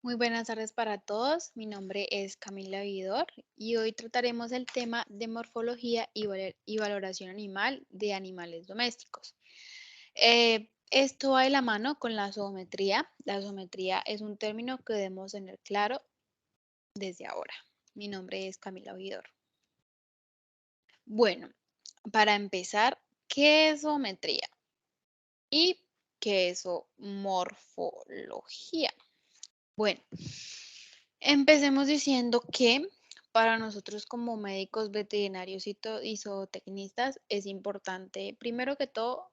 Muy buenas tardes para todos. Mi nombre es Camila Vidor y hoy trataremos el tema de morfología y valoración animal de animales domésticos. Esto va de la mano con la zoometría. La zoometría es un término que debemos tener claro desde ahora. Mi nombre es Camila Vidor. Bueno, para empezar, ¿qué es zoometría y qué es morfología? Bueno, empecemos diciendo que para nosotros como médicos veterinarios y zootecnistas es importante, primero que todo,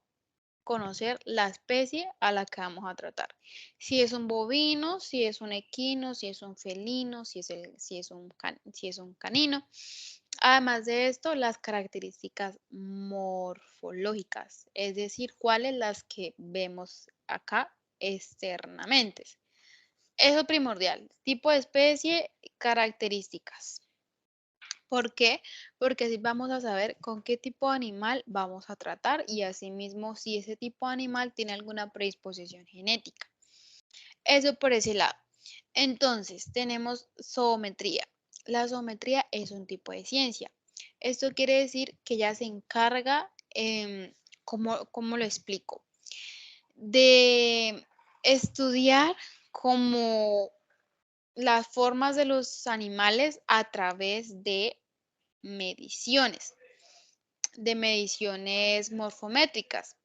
conocer la especie a la que vamos a tratar. Si es un bovino, si es un equino, si es un felino, si es un canino. Además de esto, las características morfológicas, es decir, cuáles las que vemos acá externamente. Eso primordial. Tipo de especie, características. ¿Por qué? Porque así vamos a saber con qué tipo de animal vamos a tratar y asimismo si ese tipo de animal tiene alguna predisposición genética. Eso por ese lado. Entonces, tenemos zoometría. La zoometría es un tipo de ciencia. Esto quiere decir que ya se encarga, ¿cómo lo explico? De estudiar como las formas de los animales a través mediciones, de mediciones morfométricas.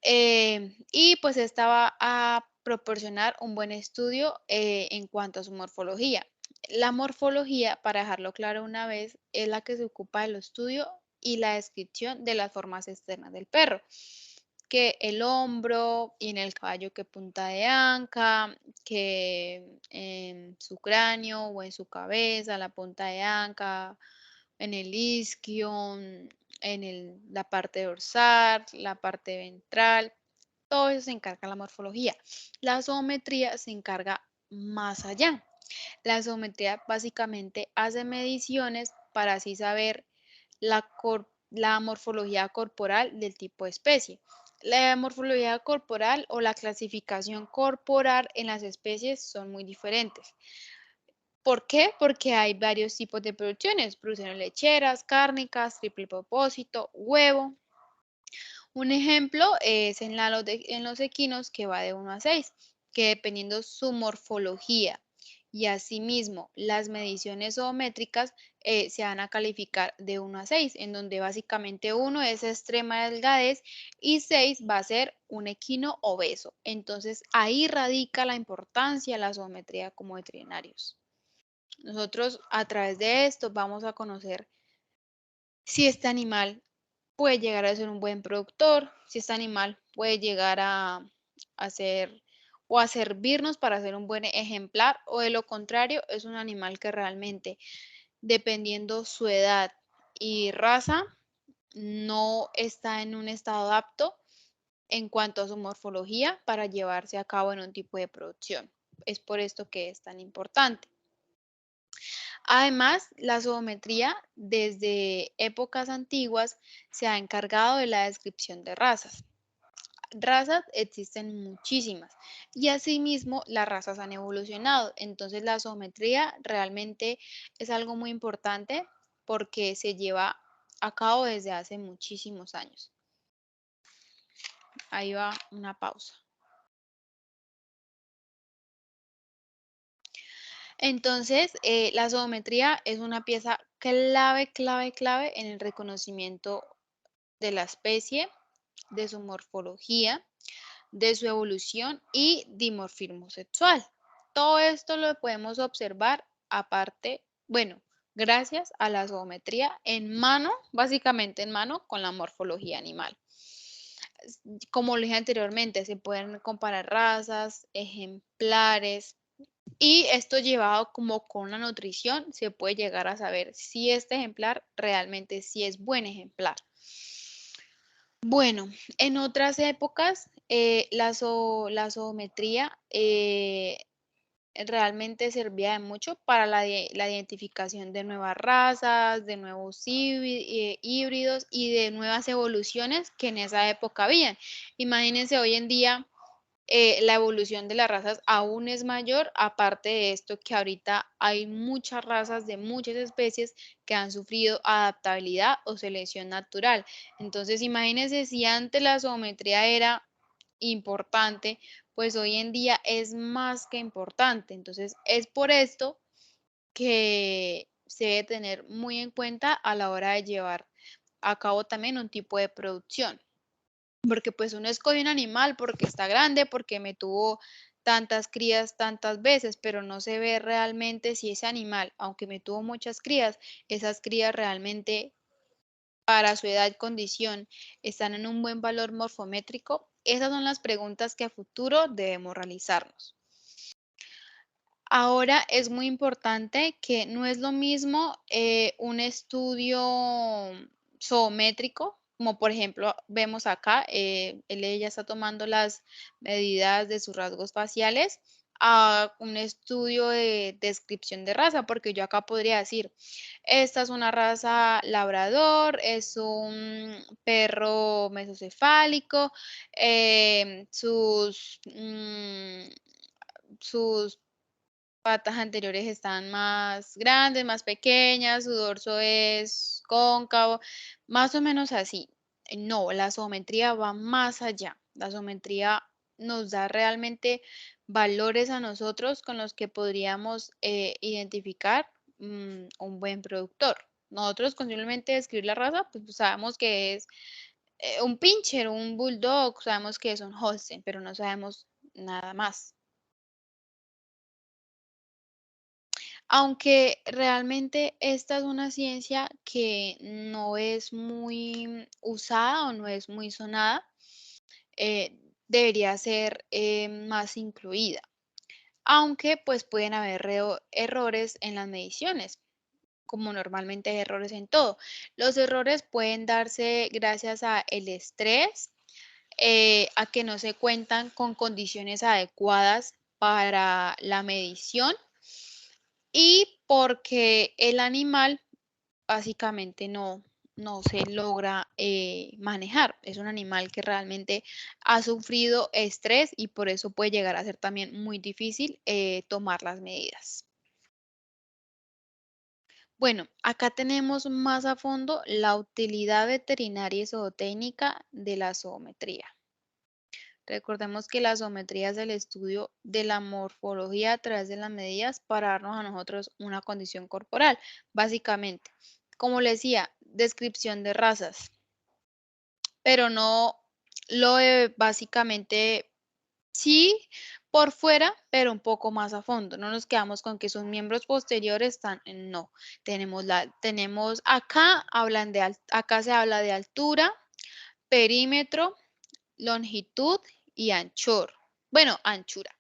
Y pues esta va a proporcionar un buen estudio en cuanto a su morfología. La morfología, para dejarlo claro una vez, es la que se ocupa del estudio y la descripción de las formas externas del perro, que el hombro y en el caballo que punta de anca, que en su cráneo o en su cabeza, la punta de anca, en el isquio, la parte dorsal, la parte ventral, todo eso se encarga la morfología. La zoometría se encarga más allá. La zoometría básicamente hace mediciones para así saber la morfología corporal del tipo de especie. La morfología corporal o la clasificación corporal en las especies son muy diferentes. ¿Por qué? Porque hay varios tipos de producciones lecheras, cárnicas, triple propósito, huevo. Un ejemplo es en los equinos que va de 1 a 6, que dependiendo su morfología y asimismo las mediciones zoométricas se van a calificar de 1 a 6, en donde básicamente 1 es extrema delgadez y 6 va a ser un equino obeso. Entonces ahí radica la importancia de la zoometría como veterinarios. Nosotros a través de esto vamos a conocer si este animal puede llegar a ser un buen productor, si este animal puede llegar a ser o a servirnos para ser un buen ejemplar o de lo contrario es un animal que realmente, dependiendo su edad y raza, no está en un estado apto en cuanto a su morfología para llevarse a cabo en un tipo de producción. Es por esto que es tan importante. Además, la zoometría desde épocas antiguas se ha encargado de la descripción de razas. Razas existen muchísimas y asimismo las razas han evolucionado. Entonces la zoometría realmente es algo muy importante porque se lleva a cabo desde hace muchísimos años. Ahí va una pausa. Entonces, la zoometría es una pieza clave en el reconocimiento de la especie, de su morfología, de su evolución y dimorfismo sexual. Todo esto lo podemos observar aparte, bueno, gracias a la zoometría en mano, básicamente en mano con la morfología animal. Como lo dije anteriormente, se pueden comparar razas, ejemplares, y esto llevado como con una nutrición, se puede llegar a saber si este ejemplar realmente sí es buen ejemplar. Bueno, en otras épocas, la zoometría realmente servía de mucho para la identificación de nuevas razas, de nuevos híbridos y de nuevas evoluciones que en esa época habían. Imagínense hoy en día la evolución de las razas aún es mayor, aparte de esto que ahorita hay muchas razas de muchas especies que han sufrido adaptabilidad o selección natural. Entonces, imagínense si antes la zoometría era importante, pues hoy en día es más que importante. Entonces, es por esto que se debe tener muy en cuenta a la hora de llevar a cabo también un tipo de producción. Porque pues uno escoge un animal porque está grande, porque me tuvo tantas crías tantas veces, pero no se ve realmente si ese animal, aunque me tuvo muchas crías, esas crías realmente para su edad y condición están en un buen valor morfométrico. Esas son las preguntas que a futuro debemos realizarnos. Ahora es muy importante que no es lo mismo un estudio zoométrico, como por ejemplo vemos acá, ella está tomando las medidas de sus rasgos faciales, a un estudio de descripción de raza, porque yo acá podría decir, esta es una raza labrador, es un perro mesocefálico, sus patas anteriores están más grandes, más pequeñas, su dorso es cóncavo, más o menos así. No, la zoometría va más allá. La zoometría nos da realmente valores a nosotros con los que podríamos identificar un buen productor. Nosotros con simplemente describir la raza, pues sabemos que es un pincher, un bulldog, sabemos que es un Holstein, pero no sabemos nada más. Aunque realmente esta es una ciencia que no es muy usada o no es muy sonada, debería ser más incluida. Aunque pues pueden haber errores en las mediciones, como normalmente hay errores en todo. Los errores pueden darse gracias a el estrés, a que no se cuentan con condiciones adecuadas para la medición y porque el animal básicamente no se logra manejar. Es un animal que realmente ha sufrido estrés y por eso puede llegar a ser también muy difícil tomar las medidas. Bueno, acá tenemos más a fondo la utilidad veterinaria y zootécnica de la zoometría. Recordemos que la zoometría es el estudio de la morfología a través de las medidas para darnos a nosotros una condición corporal, básicamente. Como le decía, descripción de razas, pero no lo de básicamente sí por fuera, pero un poco más a fondo. No nos quedamos con que sus miembros posteriores están, no. Tenemos acá acá se habla de altura, perímetro, longitud y anchor. Bueno, anchura.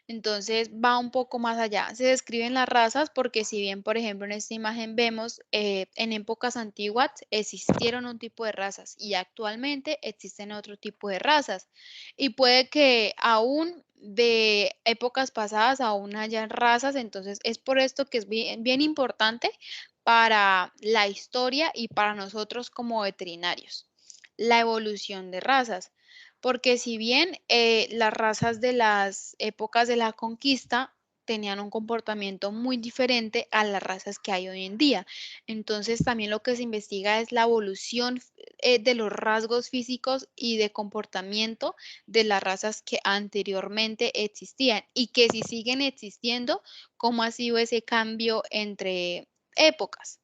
Entonces va un poco más allá. Se describen las razas porque si bien, por ejemplo, en esta imagen vemos en épocas antiguas existieron un tipo de razas y actualmente existen otro tipo de razas. Y puede que aún de épocas pasadas aún hayan razas, entonces es por esto que es bien, bien importante para la historia y para nosotros como veterinarios. La evolución de razas. Porque si bien las razas de las épocas de la conquista tenían un comportamiento muy diferente a las razas que hay hoy en día. Entonces también lo que se investiga es la evolución de los rasgos físicos y de comportamiento de las razas que anteriormente existían y que si siguen existiendo, cómo ha sido ese cambio entre épocas.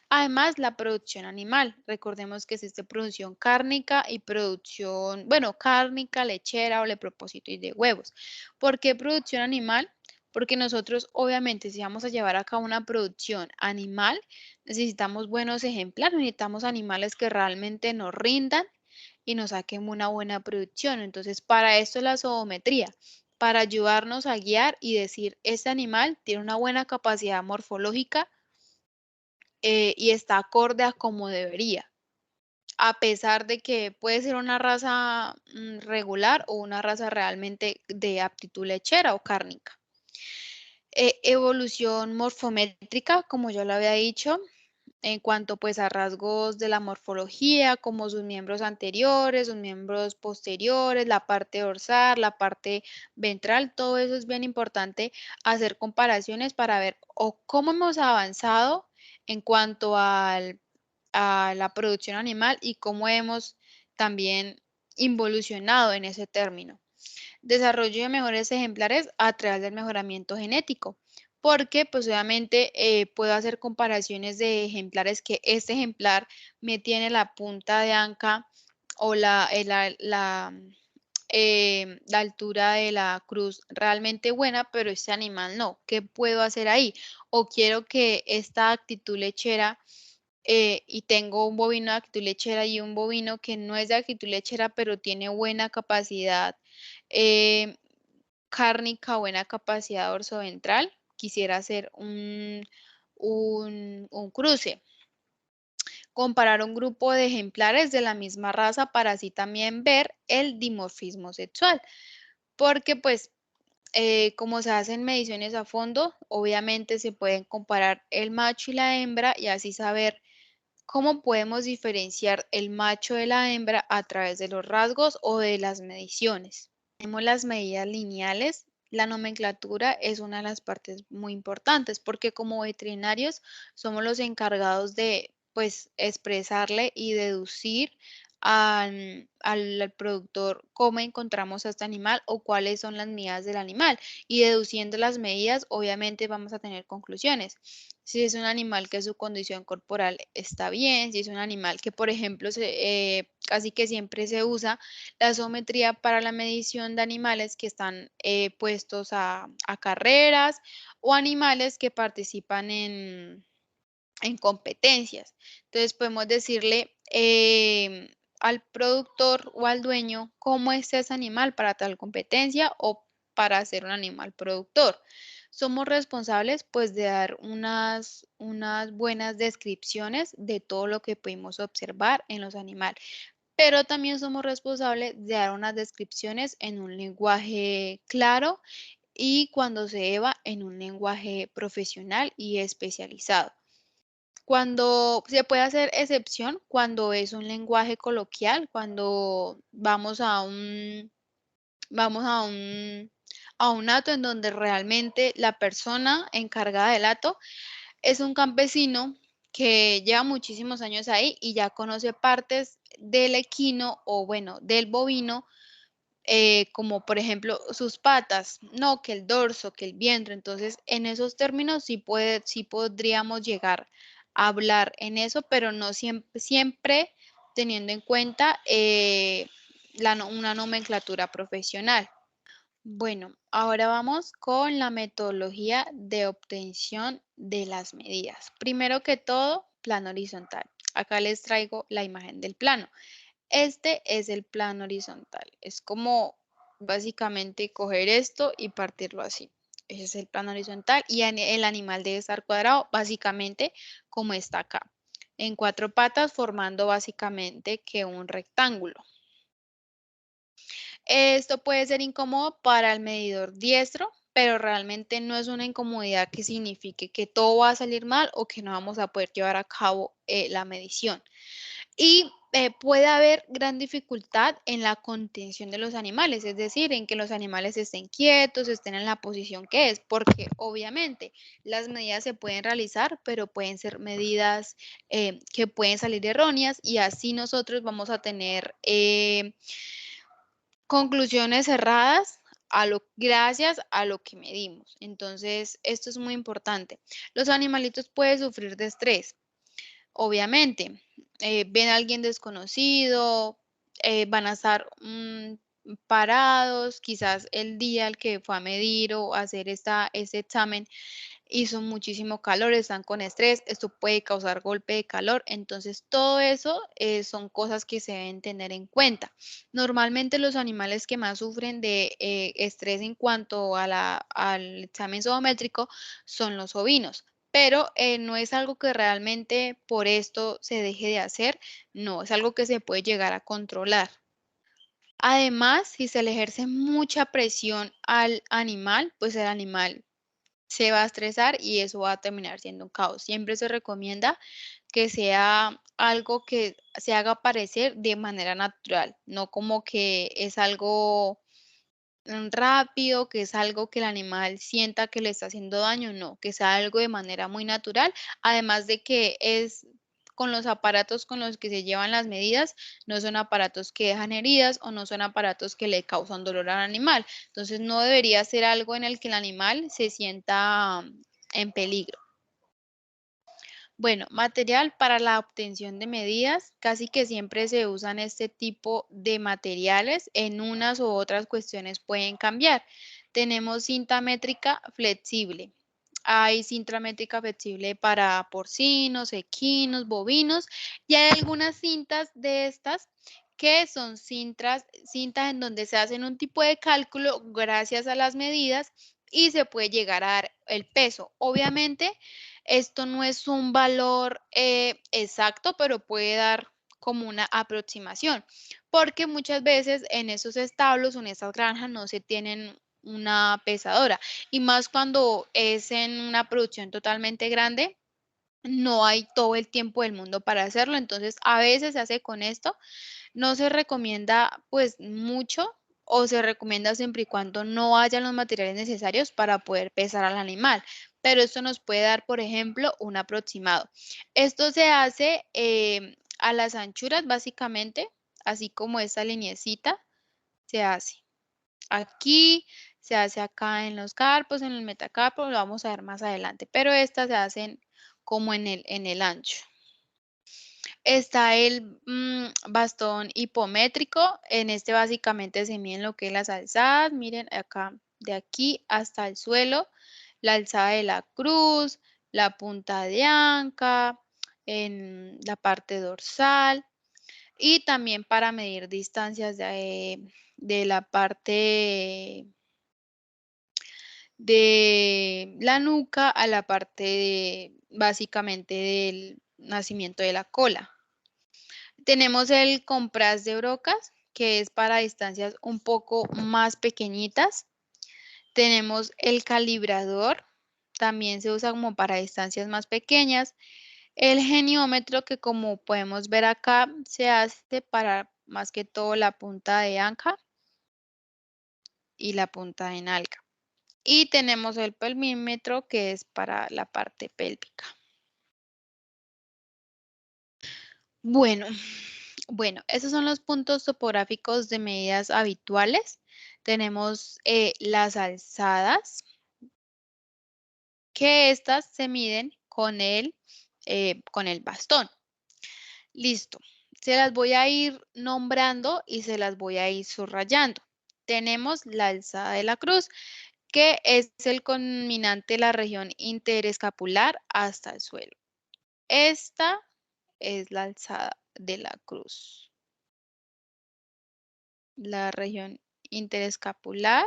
Además, la producción animal. Recordemos que existe producción cárnica y producción, bueno, cárnica, lechera o lepropósito y de huevos. ¿Por qué producción animal? Porque nosotros, obviamente, si vamos a llevar a cabo una producción animal, necesitamos buenos ejemplares, necesitamos animales que realmente nos rindan y nos saquen una buena producción. Entonces, para esto es la zoometría, para ayudarnos a guiar y decir, este animal tiene una buena capacidad morfológica y está acorde a como debería, a pesar de que puede ser una raza regular o una raza realmente de aptitud lechera o cárnica. Evolución morfométrica, como yo lo había dicho, en cuanto pues a rasgos de la morfología, como sus miembros anteriores, sus miembros posteriores, la parte dorsal, la parte ventral, todo eso es bien importante hacer comparaciones para ver o cómo hemos avanzado en cuanto a la producción animal y cómo hemos también involucionado en ese término. Desarrollo de mejores ejemplares a través del mejoramiento genético, porque pues obviamente puedo hacer comparaciones de ejemplares que este ejemplar me tiene la punta de anca o la altura de la cruz realmente buena, pero este animal no. ¿Qué puedo hacer ahí? O quiero que esta actitud lechera y tengo un bovino de actitud lechera y un bovino que no es de actitud lechera, pero tiene buena capacidad eh, cárnica, buena capacidad dorsoventral, quisiera hacer un cruce, comparar un grupo de ejemplares de la misma raza para así también ver el dimorfismo sexual, porque pues como se hacen mediciones a fondo, obviamente se pueden comparar el macho y la hembra y así saber cómo podemos diferenciar el macho de la hembra a través de los rasgos o de las mediciones. Tenemos las medidas lineales. La nomenclatura es una de las partes muy importantes porque como veterinarios somos los encargados de pues expresarle y deducir al productor cómo encontramos a este animal o cuáles son las medidas del animal. Y deduciendo las medidas, obviamente vamos a tener conclusiones. Si es un animal que su condición corporal está bien, si es un animal que, por ejemplo, casi que siempre se usa la zoometría para la medición de animales que están puestos a carreras o animales que participan en competencias. Entonces podemos decirle al productor o al dueño cómo es ese animal para tal competencia o para ser un animal productor. Somos responsables pues de dar unas buenas descripciones de todo lo que pudimos observar en los animales, pero también somos responsables de dar unas descripciones en un lenguaje claro y cuando se deba en un lenguaje profesional y especializado. Cuando se puede hacer excepción, cuando es un lenguaje coloquial, cuando vamos a un acto en donde realmente la persona encargada del acto es un campesino que lleva muchísimos años ahí y ya conoce partes del equino o bueno, del bovino, como por ejemplo sus patas, no, que el dorso, que el vientre. Entonces, en esos términos sí podríamos llegar a hablar en eso, pero no siempre teniendo en cuenta una nomenclatura profesional. Bueno, ahora vamos con la metodología de obtención de las medidas. Primero que todo, plano horizontal. Acá les traigo la imagen del plano. Este es el plano horizontal. Es como básicamente coger esto y partirlo así. Ese es el plano horizontal y el animal debe estar cuadrado básicamente como está acá, en cuatro patas formando básicamente que un rectángulo. Esto puede ser incómodo para el medidor diestro, pero realmente no es una incomodidad que signifique que todo va a salir mal o que no vamos a poder llevar a cabo la medición. Y puede haber gran dificultad en la contención de los animales, es decir, en que los animales estén quietos, estén en la posición que es, porque obviamente las medidas se pueden realizar, pero pueden ser medidas que pueden salir erróneas y así nosotros vamos a tener conclusiones cerradas gracias a lo que medimos. Entonces, esto es muy importante. Los animalitos pueden sufrir de estrés, obviamente. Ven a alguien desconocido, van a estar parados, quizás el día al que fue a medir o hacer ese examen hizo muchísimo calor, están con estrés, esto puede causar golpe de calor, entonces todo eso son cosas que se deben tener en cuenta. Normalmente los animales que más sufren de estrés en cuanto al examen zoométrico son los ovinos, pero no es algo que realmente por esto se deje de hacer, no, es algo que se puede llegar a controlar. Además, si se le ejerce mucha presión al animal, pues el animal se va a estresar y eso va a terminar siendo un caos. Siempre se recomienda que sea algo que se haga parecer de manera natural, no como que es algo rápido, que es algo que el animal sienta que le está haciendo daño, no, que sea algo de manera muy natural, además de que es con los aparatos con los que se llevan las medidas, no son aparatos que dejan heridas o no son aparatos que le causan dolor al animal. Entonces no debería ser algo en el que el animal se sienta en peligro. Bueno, material para la obtención de medidas, casi que siempre se usan este tipo de materiales, en unas u otras cuestiones pueden cambiar. Tenemos cinta métrica flexible. Hay cinta métrica flexible para porcinos, equinos, bovinos y hay algunas cintas de estas que son cintas en donde se hacen un tipo de cálculo gracias a las medidas y se puede llegar a dar el peso. Obviamente, esto no es un valor exacto, pero puede dar como una aproximación, porque muchas veces en esos establos o en esas granjas no se tienen una pesadora, y más cuando es en una producción totalmente grande, no hay todo el tiempo del mundo para hacerlo, entonces a veces se hace con esto. No se recomienda, pues, mucho, o se recomienda siempre y cuando no hayan los materiales necesarios para poder pesar al animal, pero esto nos puede dar, por ejemplo, un aproximado. Esto se hace, a las anchuras, básicamente, así como esta lineecita se hace aquí, se hace acá en los carpos, en el metacarpo, lo vamos a ver más adelante, pero estas se hacen como en el ancho. Está el bastón hipométrico. En este básicamente se miden lo que es las alzadas. Miren acá, de aquí hasta el suelo, la alzada de la cruz, la punta de anca, en la parte dorsal y también para medir distancias de la parte de la nuca a la parte básicamente del nacimiento de la cola. Tenemos el compás de brocas, que es para distancias un poco más pequeñitas. Tenemos el calibrador, también se usa como para distancias más pequeñas. El geniómetro, que como podemos ver acá, se hace para más que todo la punta de anca y la punta de nalga. Y tenemos el pelvímetro, que es para la parte pélvica. Bueno, bueno, esos son los puntos topográficos de medidas habituales. Tenemos las alzadas, que estas se miden con el bastón. Listo. Se las voy a ir nombrando y se las voy a ir subrayando. Tenemos la alzada de la cruz, que es el culminante de la región interescapular hasta el suelo. Esta es la alzada de la cruz. La región interescapular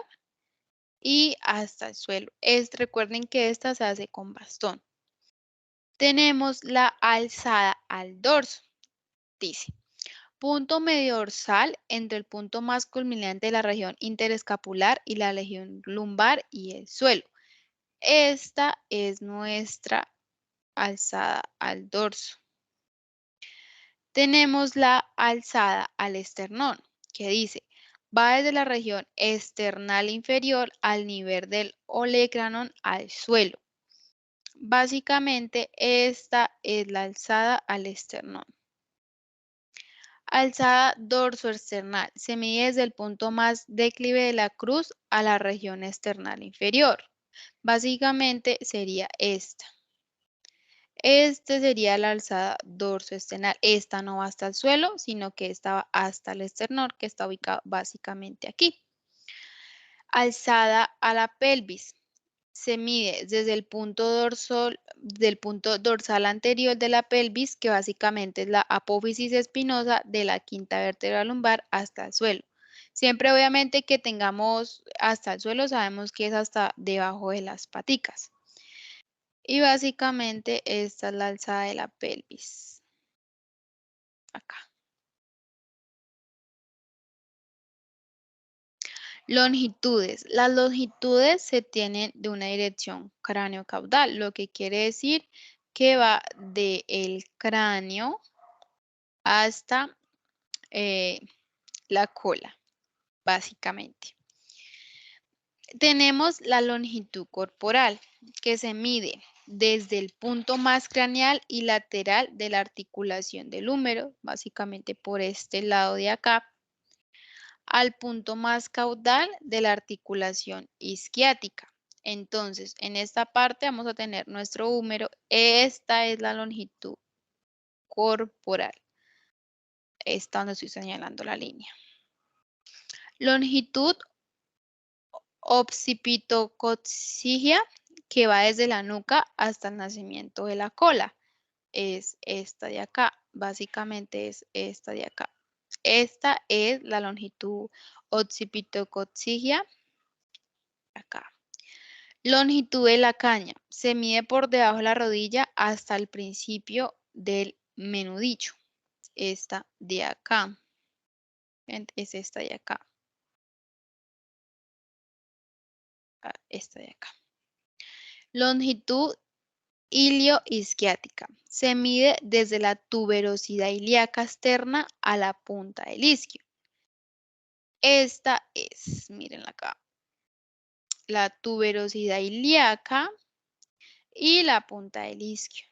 y hasta el suelo. Recuerden que esta se hace con bastón. Tenemos la alzada al dorso. Dice, punto medio dorsal entre el punto más culminante de la región interescapular y la región lumbar y el suelo. Esta es nuestra alzada al dorso. Tenemos la alzada al esternón, que dice, va desde la región esternal inferior al nivel del olecranon al suelo. Básicamente, esta es la alzada al esternón. Alzada dorsoesternal. Se mide desde el punto más declive de la cruz a la región esternal inferior. Básicamente sería esta. Este sería la alzada dorsoesternal. Esta no va hasta el suelo, sino que esta va hasta el esternón, que está ubicado básicamente aquí. Alzada a la pelvis. Se mide desde del punto dorsal anterior de la pelvis, que básicamente es la apófisis espinosa de la quinta vértebra lumbar, hasta el suelo. Siempre obviamente que tengamos hasta el suelo, sabemos que es hasta debajo de las paticas. Y básicamente esta es la alzada de la pelvis. Acá. Longitudes. Las longitudes se tienen de una dirección cráneo-caudal, lo que quiere decir que va del cráneo hasta la cola, básicamente. Tenemos la longitud corporal, que se mide desde el punto más craneal y lateral de la articulación del húmero, básicamente por este lado de acá, al punto más caudal de la articulación isquiática. Entonces, en esta parte vamos a tener nuestro húmero. Esta es la longitud corporal. Esta donde estoy señalando la línea. Longitud occipitococcigia, que va desde la nuca hasta el nacimiento de la cola. Es esta de acá. Básicamente es esta de acá. Esta es la longitud occipitococcigia acá. Longitud de la caña. Se mide por debajo de la rodilla hasta el principio del menudillo. Esta de acá. Es esta de acá. Esta de acá. Longitud ilioisquiática. Se mide desde la tuberosidad ilíaca externa a la punta del isquio. Esta es, miren acá, la tuberosidad ilíaca y la punta del isquio.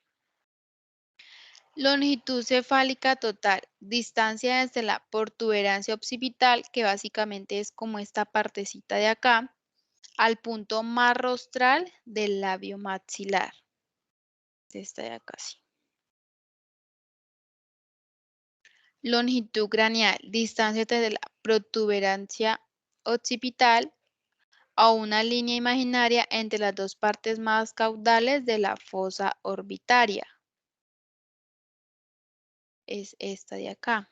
Longitud cefálica total, distancia desde la protuberancia occipital, que básicamente es como esta partecita de acá, al punto más rostral del labio maxilar. Esta de acá, sí. Longitud craneal, distancia desde la protuberancia occipital a una línea imaginaria entre las dos partes más caudales de la fosa orbitaria. Es esta de acá.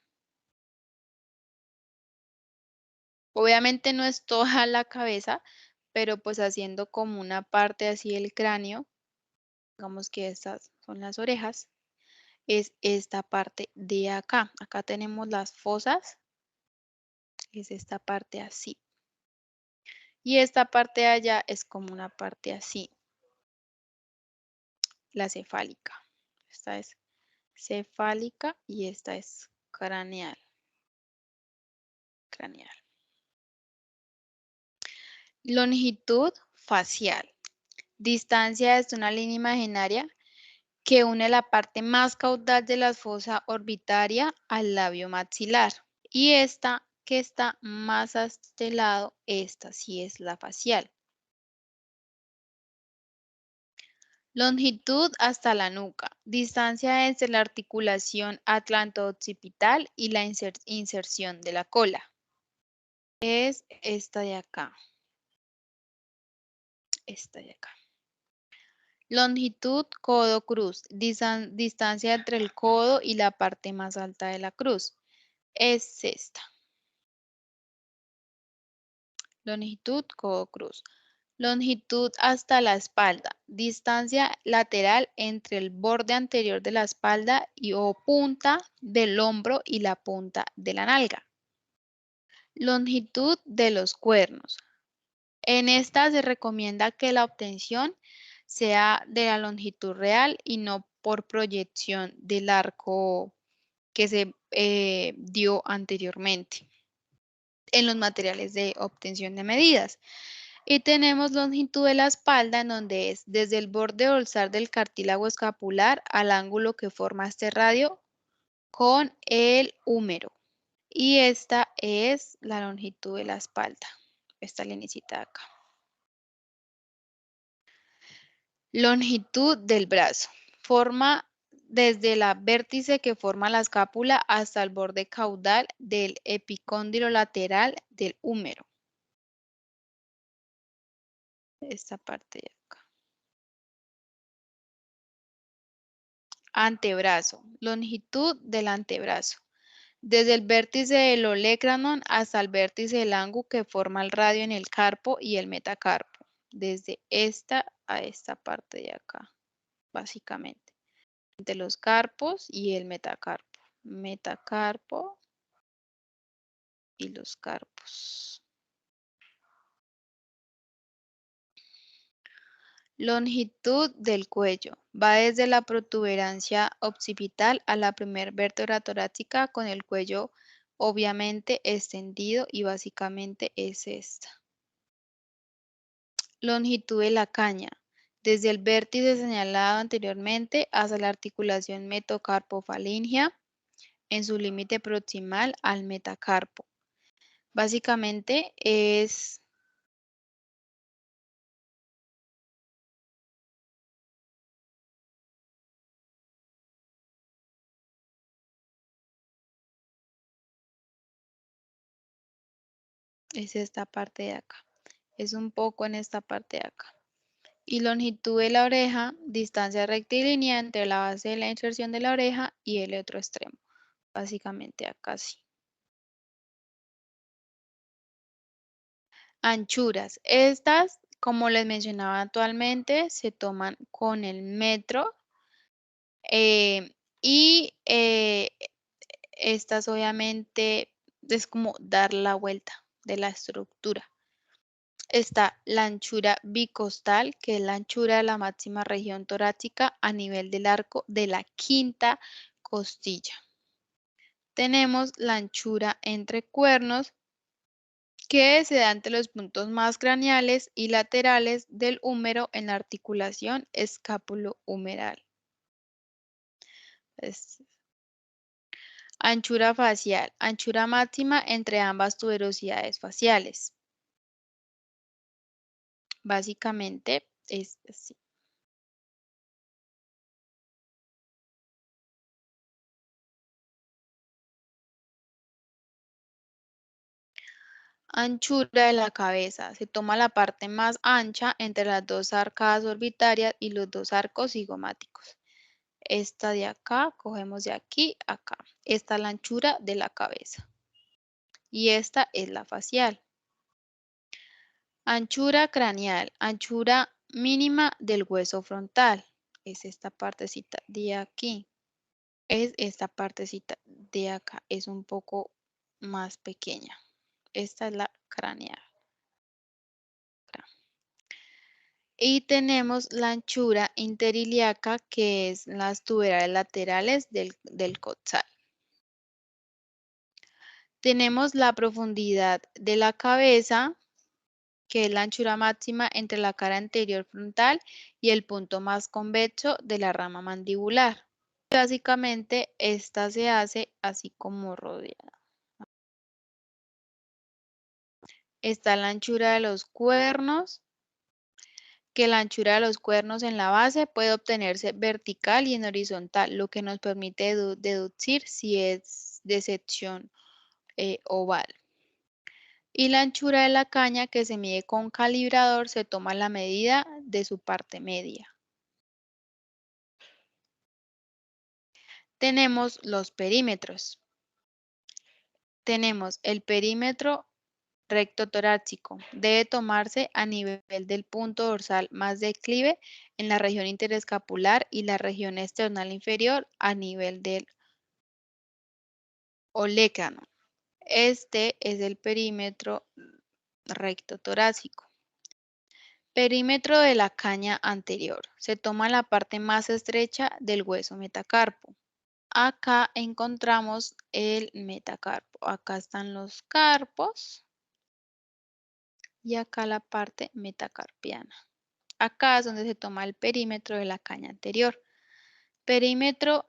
Obviamente no es toda la cabeza, pero pues haciendo como una parte así del cráneo, digamos que estas son las orejas, es esta parte de acá. Acá tenemos las fosas, es esta parte así. Y esta parte de allá es como una parte así, la cefálica. Esta es cefálica y esta es craneal. Craneal. Longitud facial. Distancia desde una línea imaginaria que une la parte más caudal de la fosa orbitaria al labio maxilar. Y esta que está más a este lado, esta sí es la facial. Longitud hasta la nuca. Distancia entre la articulación atlanto-occipital y la inserción de la cola. Es esta de acá. Esta de acá. Longitud codo-cruz. Distancia entre el codo y la parte más alta de la cruz. Es esta. Longitud codo-cruz. Longitud hasta la espalda. Distancia lateral entre el borde anterior de la espalda y o punta del hombro y la punta de la nalga. Longitud de los cuernos. En esta se recomienda que la obtención sea de la longitud real y no por proyección del arco que se dio anteriormente en los materiales de obtención de medidas. Y tenemos longitud de la espalda, en donde es desde el borde dorsal del cartílago escapular al ángulo que forma este radio con el húmero. Y esta es la longitud de la espalda, esta linecita de acá. Longitud del brazo. Forma desde la vértice que forma la escápula hasta el borde caudal del epicóndilo lateral del húmero. Esta parte de acá. Antebrazo. Longitud del antebrazo. Desde el vértice del olecranon hasta el vértice del ángulo que forma el radio en el carpo y el metacarpo. Desde esta a esta parte de acá, básicamente. Entre los carpos y el metacarpo. Metacarpo y los carpos. Longitud del cuello. Va desde la protuberancia occipital a la primer vértebra torácica con el cuello obviamente extendido y básicamente es esta. Longitud de la caña. Desde el vértice señalado anteriormente hasta la articulación metocarpofaringea en su límite proximal al metacarpo. Básicamente es esta parte de acá. Es un poco en esta parte de acá. Y longitud de la oreja, distancia rectilínea entre la base de la inserción de la oreja y el otro extremo. Básicamente acá sí. Anchuras. Estas, como les mencionaba actualmente, se toman con el metro y estas obviamente es como dar la vuelta de la estructura. Está la anchura bicostal, que es la anchura de la máxima región torácica a nivel del arco de la quinta costilla. Tenemos la anchura entre cuernos, que se da entre los puntos más craneales y laterales del húmero en la articulación escápulo-humeral. Anchura facial, anchura máxima entre ambas tuberosidades faciales. Básicamente es así. Anchura de la cabeza. Se toma la parte más ancha entre las dos arcadas orbitarias y los dos arcos cigomáticos. Esta de acá, cogemos de aquí a acá. Esta es la anchura de la cabeza. Y esta es la facial. Anchura craneal, anchura mínima del hueso frontal. Es esta partecita de aquí. Es esta partecita de acá. Es un poco más pequeña. Esta es la craneal. Y tenemos la anchura interilíaca, que es las tuberales laterales del coxal. Tenemos la profundidad de la cabeza, que es la anchura máxima entre la cara anterior frontal y el punto más convexo de la rama mandibular. Básicamente, esta se hace así como rodeada. Está la anchura de los cuernos, que la anchura de los cuernos en la base puede obtenerse vertical y en horizontal, lo que nos permite deducir si es de sección oval. Y la anchura de la caña, que se mide con calibrador, se toma la medida de su parte media. Tenemos los perímetros. Tenemos el perímetro recto torácico. Debe tomarse a nivel del punto dorsal más declive en la región interescapular y la región esternal inferior a nivel del olecrano. Este es el perímetro recto torácico. Perímetro de la caña anterior. Se toma la parte más estrecha del hueso metacarpo. Acá encontramos el metacarpo. Acá están los carpos y acá la parte metacarpiana. Acá es donde se toma el perímetro de la caña anterior. Perímetro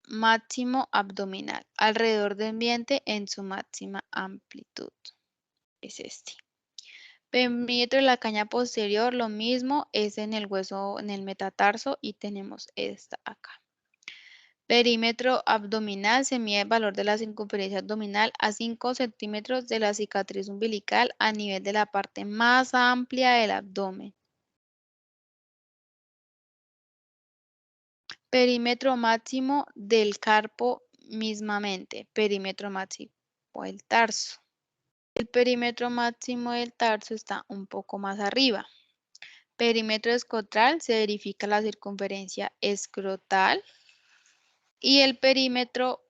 máximo abdominal, alrededor del ambiente en su máxima amplitud. Es este. Perímetro de la caña posterior, lo mismo, es en el hueso, en el metatarso y tenemos esta acá. Perímetro abdominal, se mide el valor de la circunferencia abdominal a 5 centímetros de la cicatriz umbilical a nivel de la parte más amplia del abdomen. Perímetro máximo del carpo mismamente, perímetro máximo del tarso. El perímetro máximo del tarso está un poco más arriba. Perímetro escrotal, se verifica la circunferencia escrotal. Y el perímetro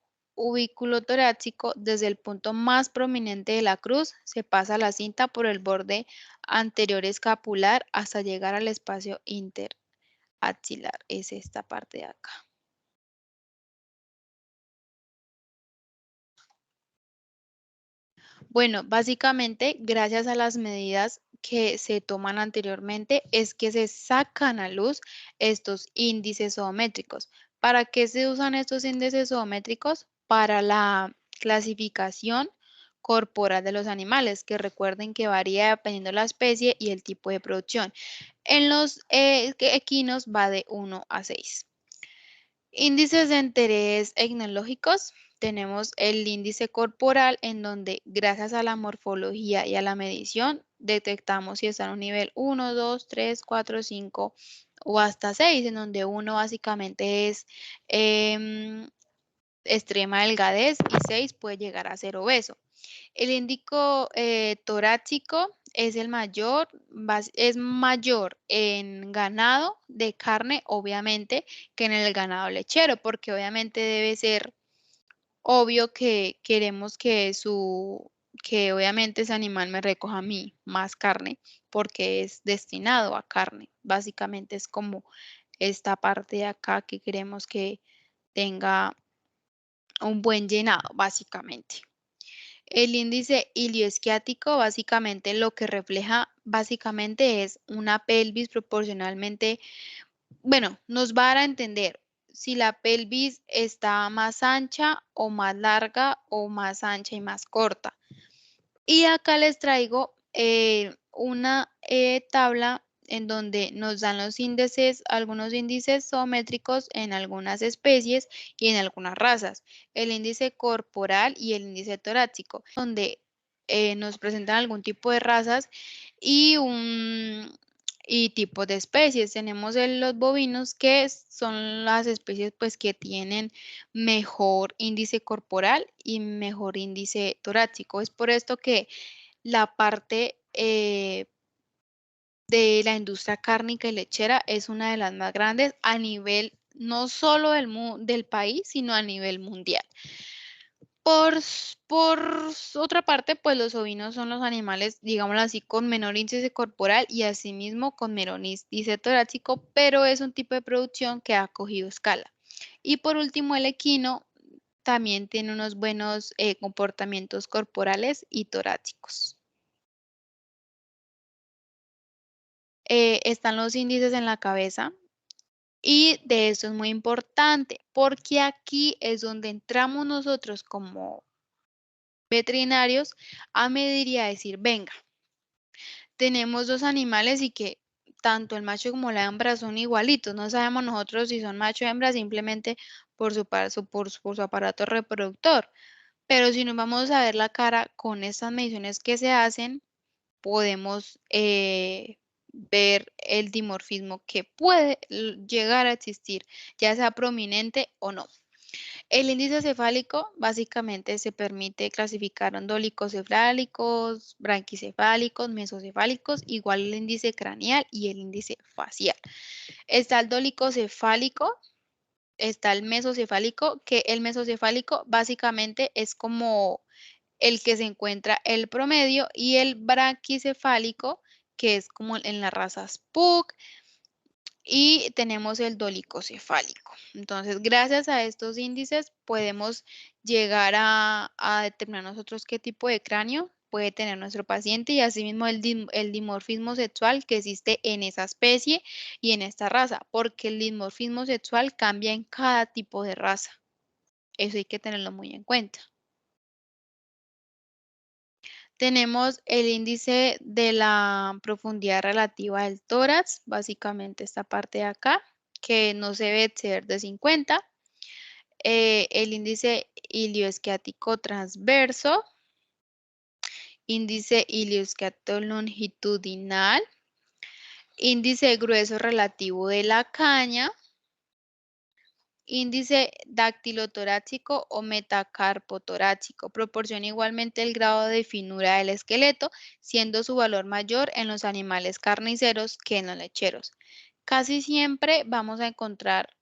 torácico, desde el punto más prominente de la cruz, se pasa la cinta por el borde anterior escapular hasta llegar al espacio interaxilar. Es esta parte de acá. Bueno, básicamente, gracias a las medidas que se toman anteriormente, es que se sacan a luz estos índices zoométricos. ¿Para qué se usan estos índices zoométricos? Para la clasificación corporal de los animales, que recuerden que varía dependiendo de la especie y el tipo de producción. En los equinos va de 1 a 6. Índices de interés etnológicos. Tenemos el índice corporal en donde gracias a la morfología y a la medición detectamos si está en un nivel 1, 2, 3, 4, 5 o hasta 6, en donde uno básicamente es em, extrema delgadez y 6 puede llegar a ser obeso. El índice torácico es el mayor, es mayor en ganado de carne, obviamente, que en el ganado lechero, porque obviamente debe ser obvio que queremos que obviamente ese animal me recoja a mí más carne, porque es destinado a carne. Básicamente es como esta parte de acá que queremos que tenga un buen llenado, básicamente. El índice ilioisquiático básicamente lo que refleja básicamente es una pelvis proporcionalmente, bueno, nos va a dar a entender si la pelvis está más ancha o más larga o más ancha y más corta. Y acá les traigo una tabla en donde nos dan los índices, algunos índices zoométricos en algunas especies y en algunas razas. El índice corporal y el índice torácico, donde nos presentan algún tipo de razas y y tipos de especies. Tenemos los bovinos, que son las especies pues que tienen mejor índice corporal y mejor índice torácico. Es por esto que la parte de la industria cárnica y lechera es una de las más grandes a nivel no solo del país, sino a nivel mundial. Otra parte, pues los ovinos son los animales, digámoslo así, con menor índice corporal y asimismo con menor índice torácico, pero es un tipo de producción que ha cogido escala. Y por último, el equino también tiene unos buenos comportamientos corporales y torácicos. Están los índices en la cabeza y de esto es muy importante porque aquí es donde entramos nosotros como veterinarios a medir y a decir, venga, tenemos dos animales y que tanto el macho como la hembra son igualitos. No sabemos nosotros si son macho o hembra simplemente por su aparato reproductor. Pero si nos vamos a ver la cara con estas mediciones que se hacen, podemos ver el dimorfismo que puede llegar a existir, ya sea prominente o no. El índice cefálico básicamente se permite clasificar en dolicocefálicos, branquicefálicos, mesocefálicos, igual el índice craneal y el índice facial. Está el dolicocefálico, está el mesocefálico, que el mesocefálico básicamente es como el que se encuentra el promedio, y el braquicefálico, que es como en las razas Pug, y tenemos el dolicocefálico. Entonces, gracias a estos índices podemos llegar a determinar nosotros qué tipo de cráneo puede tener nuestro paciente y asimismo el dimorfismo sexual que existe en esa especie y en esta raza, porque el dimorfismo sexual cambia en cada tipo de raza. Eso hay que tenerlo muy en cuenta. Tenemos el índice de la profundidad relativa del tórax, básicamente esta parte de acá, que no se debe exceder de 50. El índice ilioisquiático transverso, índice ilioisquiático longitudinal, índice grueso relativo de la caña, índice dactilotorácico o metacarpotorácico. Proporciona igualmente el grado de finura del esqueleto, siendo su valor mayor en los animales carniceros que en los lecheros. Casi siempre vamos a encontrar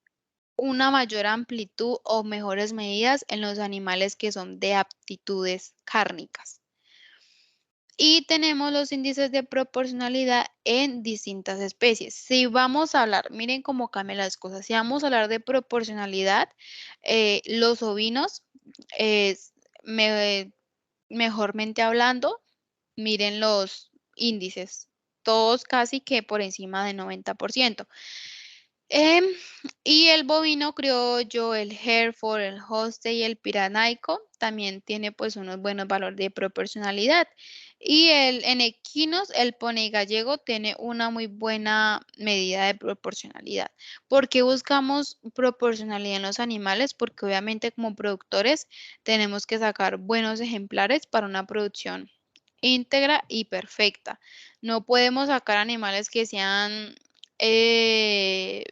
una mayor amplitud o mejores medidas en los animales que son de aptitudes cárnicas. Y tenemos los índices de proporcionalidad en distintas especies. Si vamos a hablar, miren cómo cambian las cosas. Si vamos a hablar de proporcionalidad, los ovinos, es me- mejormente hablando, miren los índices, todos casi que por encima de 90%. Em, y el bovino criollo, el Hereford, el Holstein y el Piranaico también tiene pues unos buenos valores de proporcionalidad. Y en equinos, el pony gallego tiene una muy buena medida de proporcionalidad. ¿Por qué buscamos proporcionalidad en los animales? Porque obviamente como productores tenemos que sacar buenos ejemplares para una producción íntegra y perfecta. No podemos sacar animales que sean eh,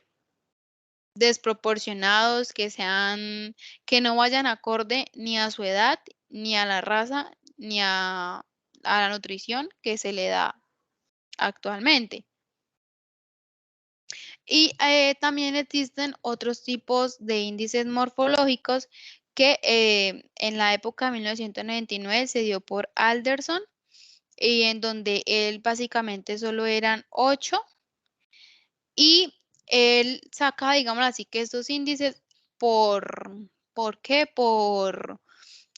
desproporcionados, que no vayan acorde ni a su edad, ni a la raza, ni a la nutrición que se le da actualmente. Y también existen otros tipos de índices morfológicos que en la época de 1999 se dio por Alderson y en donde él básicamente solo eran 8 y él saca, digamos así, que estos índices por, ¿por qué? Por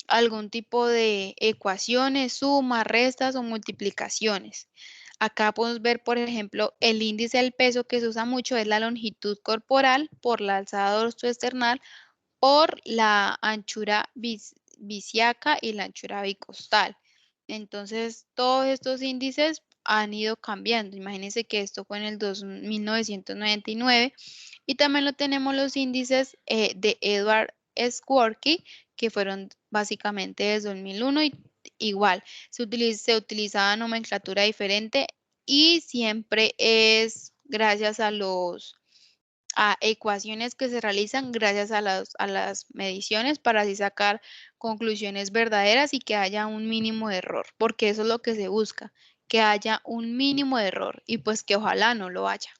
algún tipo de ecuaciones, sumas, restas o multiplicaciones. Acá podemos ver, por ejemplo, el índice del peso que se usa mucho es la longitud corporal por la alzada dorsoesternal por la anchura bisiaca y la anchura bicostal. Entonces, todos estos índices han ido cambiando. Imagínense que esto fue en el 1999 y también lo tenemos los índices de Edward Squarky, que fueron básicamente desde 2001 y igual, se utilizaba nomenclatura diferente y siempre es gracias a ecuaciones que se realizan gracias a las mediciones para así sacar conclusiones verdaderas y que haya un mínimo de error, porque eso es lo que se busca, que haya un mínimo de error y pues que ojalá no lo haya.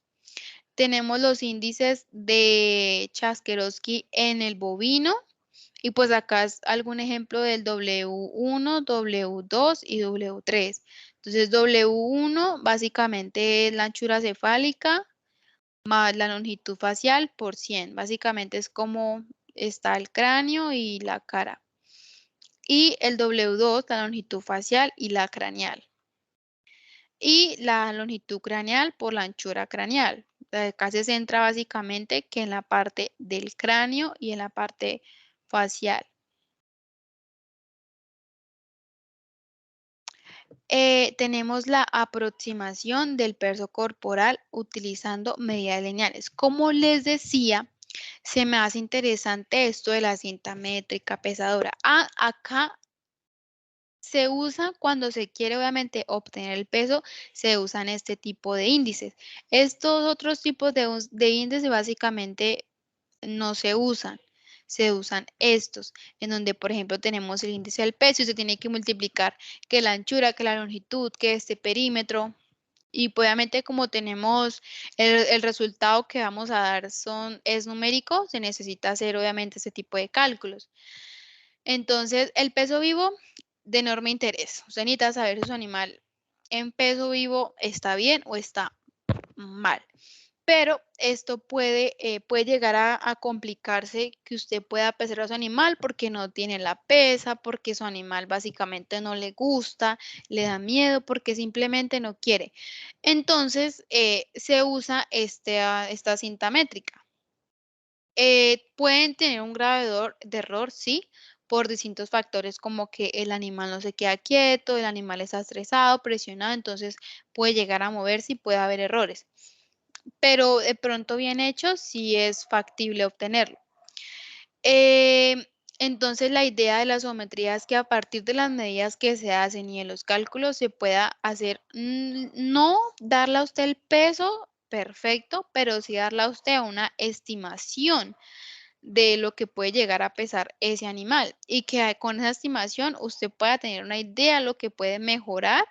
Tenemos los índices de Chaskerowski en el bovino y pues acá es algún ejemplo del W1, W2 y W3. Entonces W1 básicamente es la anchura cefálica más la longitud facial por 100. Básicamente es como está el cráneo y la cara. Y el W2, la longitud facial y la craneal. Y la longitud craneal por la anchura craneal. Acá se centra básicamente que en la parte del cráneo y en la parte facial. Tenemos la aproximación del peso corporal utilizando medidas lineales. Como les decía, se me hace interesante esto de la cinta métrica pesadora. Acá se usa cuando se quiere obviamente obtener el peso, se usan este tipo de índices. Estos otros tipos de índices básicamente no se usan. Se usan estos, en donde, por ejemplo, tenemos el índice del peso y se tiene que multiplicar que la anchura, que la longitud, que este perímetro. Y pues, obviamente como tenemos el resultado que vamos a dar es numérico, se necesita hacer obviamente ese tipo de cálculos. Entonces, el peso vivo de enorme interés. Usted necesita saber si su animal en peso vivo está bien o está mal. Pero esto puede llegar a complicarse que usted pueda pesar a su animal porque no tiene la pesa, porque su animal básicamente no le gusta, le da miedo, porque simplemente no quiere. Entonces, se usa esta cinta métrica. Pueden tener un grave de error, sí, por distintos factores como que el animal no se queda quieto, el animal está estresado, presionado, entonces puede llegar a moverse y puede haber errores. Pero de pronto bien hecho, sí es factible obtenerlo. Em, entonces la idea de la geometría es que a partir de las medidas que se hacen y de los cálculos se pueda hacer, no darle a usted el peso perfecto, pero sí darle a usted una estimación de lo que puede llegar a pesar ese animal y que con esa estimación usted pueda tener una idea de lo que puede mejorar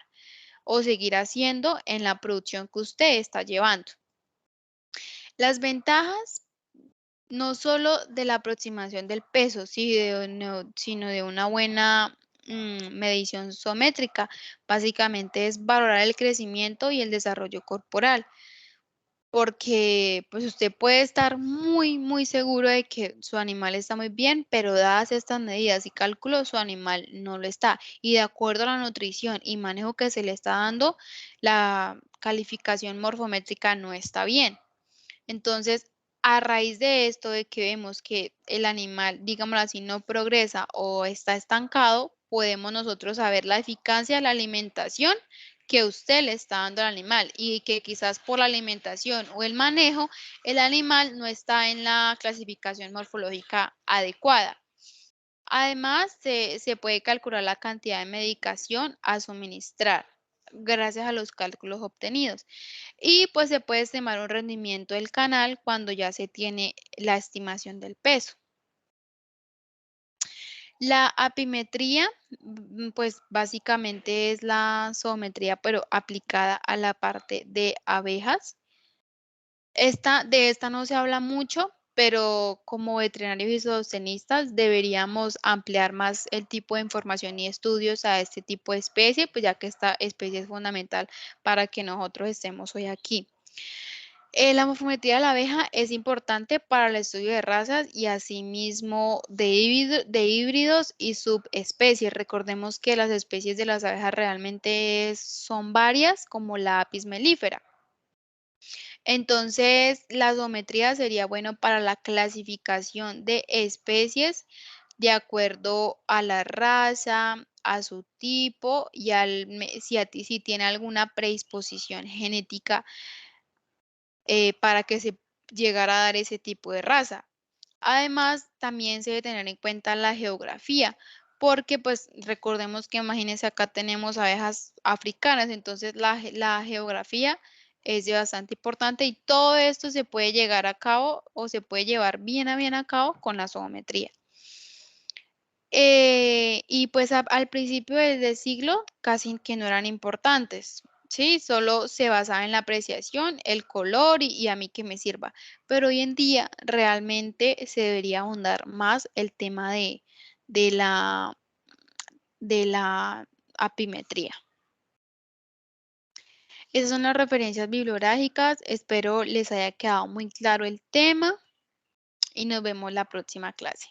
o seguir haciendo en la producción que usted está llevando. Las ventajas no solo de la aproximación del peso, sino de una buena medición sométrica. Básicamente es valorar el crecimiento y el desarrollo corporal, porque pues usted puede estar muy, muy seguro de que su animal está muy bien, pero dadas estas medidas y cálculos, su animal no lo está. Y de acuerdo a la nutrición y manejo que se le está dando, la calificación morfométrica no está bien. Entonces, a raíz de esto, de que vemos que el animal, digámoslo así, no progresa o está estancado, podemos nosotros saber la eficacia de la alimentación que usted le está dando al animal y que quizás por la alimentación o el manejo, el animal no está en la clasificación morfológica adecuada. Además, se puede calcular la cantidad de medicación a suministrar gracias a los cálculos obtenidos. Y pues se puede estimar un rendimiento del canal cuando ya se tiene la estimación del peso. La apimetría, pues básicamente es la zoometría, pero aplicada a la parte de abejas. De esta no se habla mucho, pero como veterinarios y zootecnistas deberíamos ampliar más el tipo de información y estudios a este tipo de especie, pues ya que esta especie es fundamental para que nosotros estemos hoy aquí. La morfometría de la abeja es importante para el estudio de razas y asimismo de híbridos y subespecies. Recordemos que las especies de las abejas realmente son varias, como la apis mellifera. Entonces, la zoometría sería bueno para la clasificación de especies de acuerdo a la raza, a su tipo y si tiene alguna predisposición genética para que se llegara a dar ese tipo de raza. Además, también se debe tener en cuenta la geografía, porque pues recordemos que imagínense acá tenemos abejas africanas, entonces la geografía es de bastante importante y todo esto se puede llegar a cabo o se puede llevar bien a cabo con la zoometría. Y pues al principio del siglo casi que no eran importantes, ¿sí? Solo se basaba en la apreciación, el color y a mí que me sirva. Pero hoy en día realmente se debería ahondar más el tema de la, de la apimetría. Esas son las referencias bibliográficas. Espero les haya quedado muy claro el tema y nos vemos la próxima clase.